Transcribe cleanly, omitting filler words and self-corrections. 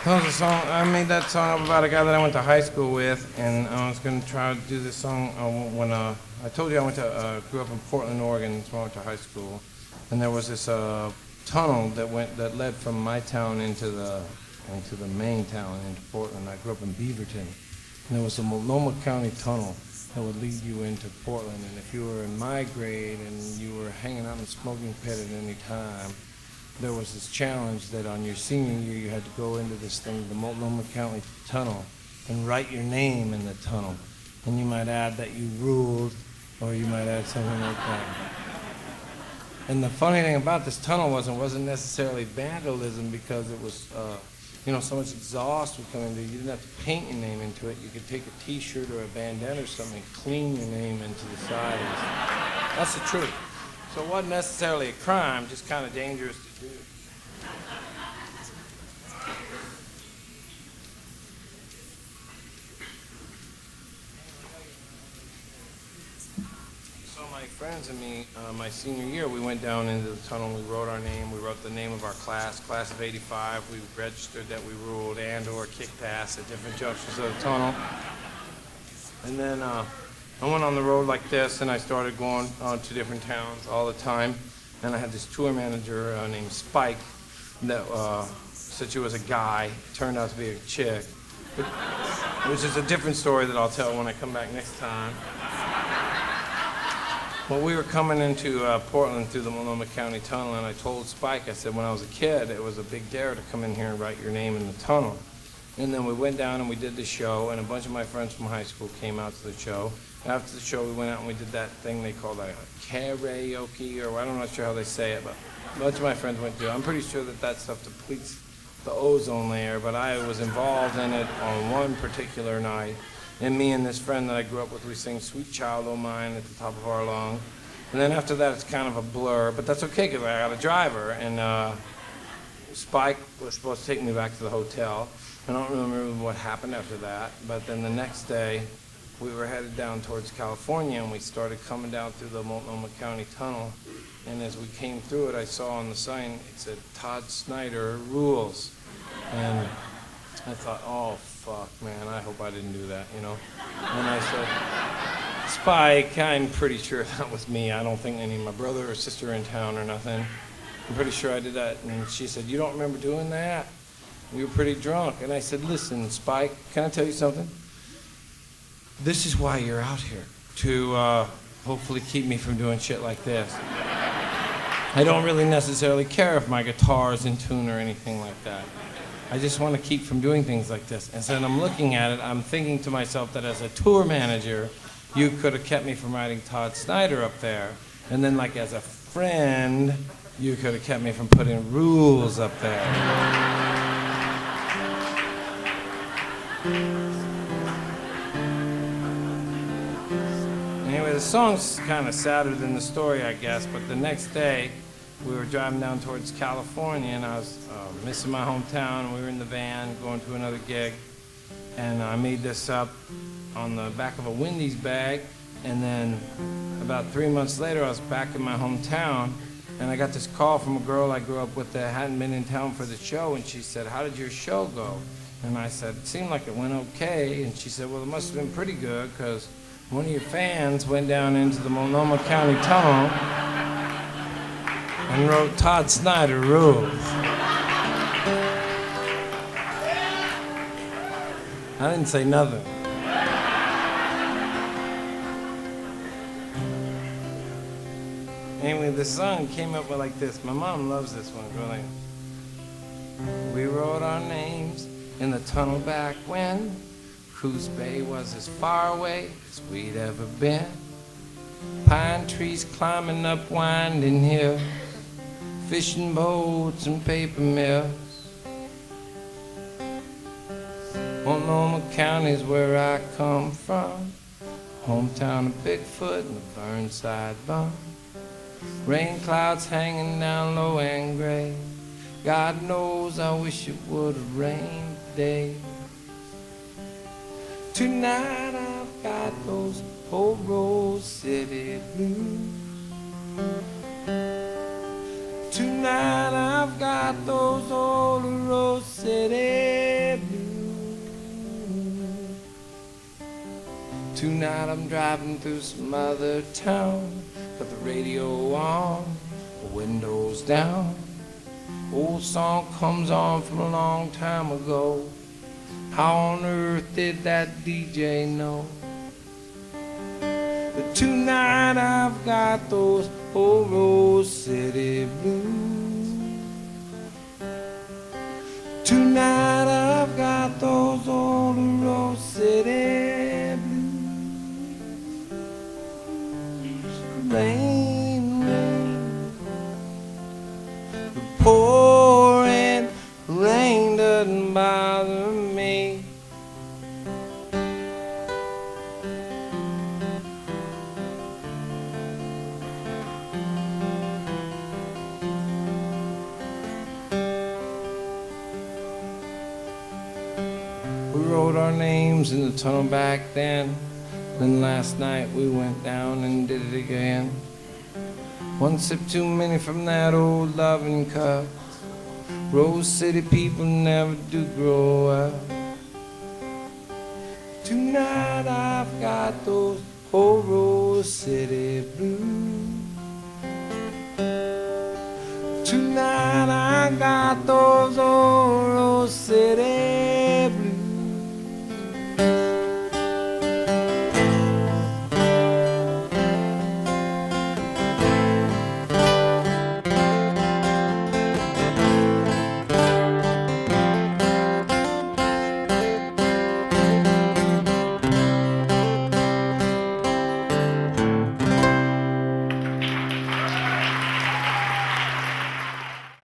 That was a song. I made that song up about a guy that I went to high school with, and I was going to try to do this song when I told you I grew up in Portland, Oregon. That's where I went to high school, and there was this tunnel that led from my town into the main town into Portland. I grew up in Beaverton, and there was a Multnomah County tunnel that would lead you into Portland. And if you were in my grade and you were hanging out in the smoking pit at any time, there was this challenge that on your senior year you had to go into this thing, the Multnomah County Tunnel, and write your name in the tunnel. And you might add that you ruled, or you might add something like that. And the funny thing about this tunnel wasn't necessarily vandalism, because it was, so much exhaust would come into it. You didn't have to paint your name into it. You could take a T-shirt or a bandana or something, clean your name into the side. That's the truth. So it wasn't necessarily a crime, just kind of dangerous to do. So my friends and me, my senior year, we went down into the tunnel, we wrote our name, we wrote the name of our class of 85, we registered that we ruled and or kicked ass at different junctions of the tunnel. And then I went on the road like this, and I started going to different towns all the time. And I had this tour manager named Spike that said she was a guy, turned out to be a chick, which is a different story that I'll tell when I come back next time. Well, we were coming into Portland through the Multnomah County Tunnel, and I told Spike, I said, when I was a kid, it was a big dare to come in here and write your name in the tunnel. And then we went down and we did the show, and a bunch of my friends from high school came out to the show. After the show, we went out and we did that thing they call a karaoke, or I'm not sure how they say it, but a bunch of my friends went to it. I'm pretty sure that stuff depletes the ozone layer, but I was involved in it on one particular night. And me and this friend that I grew up with, we sing Sweet Child O' Mine at the top of our lungs. And then after that, it's kind of a blur, but that's okay because I got a driver. And Spike was supposed to take me back to the hotel. I don't remember what happened after that, but then the next day, we were headed down towards California, and we started coming down through the Multnomah County Tunnel. And as we came through it, I saw on the sign, it said, Todd Snider rules. And I thought, oh, fuck, man, I hope I didn't do that, And I said, Spike, I'm pretty sure that was me. I don't think any of my brother or sister are in town or nothing. I'm pretty sure I did that. And she said, you don't remember doing that? We were pretty drunk. And I said, listen, Spike, can I tell you something? This is why you're out here, to hopefully keep me from doing shit like this. I don't really necessarily care if my guitar is in tune or anything like that. I just want to keep from doing things like this. And so when I'm looking at it, I'm thinking to myself that as a tour manager, you could have kept me from writing Todd Snider up there. And then like as a friend, you could have kept me from putting rules up there. Anyway, the song's kind of sadder than the story, I guess, but the next day, we were driving down towards California, and I was missing my hometown, and we were in the van going to another gig, and I made this up on the back of a Wendy's bag, and then about 3 months later, I was back in my hometown, and I got this call from a girl I grew up with that hadn't been in town for the show, and she said, how did your show go? And I said, it seemed like it went okay, and she said, well, it must have been pretty good, because one of your fans went down into the Multnomah County Tunnel and wrote Todd Snider rules. I didn't say nothing. Anyway, the song came up with like this. My mom loves this one, really. We wrote our names in the tunnel back when Coos Bay was as far away as we'd ever been. Pine trees climbing up winding hills, fishing boats and paper mills. Multnomah County's where I come from, hometown of Bigfoot and the Burnside Bum. Rain clouds hanging down low and gray. God knows I wish it would have rained today. Tonight I've got those old Rose City blues. Tonight I've got those old Rose City Tonight I'm driving through some other town, got the radio on, the windows down. Old song comes on from a long time ago. How on earth did that DJ know? But tonight I've got those old Rose City blues. Tonight I've got those old Rose City blues. Rain, rain, the pouring rain doesn't bother me. We wrote our names in the tunnel back then. Then last night we went down and did it again. One sip too many from that old loving cup. Rose City people never do grow up. Tonight I've got those old Rose City blues. Tonight I got those old Rose City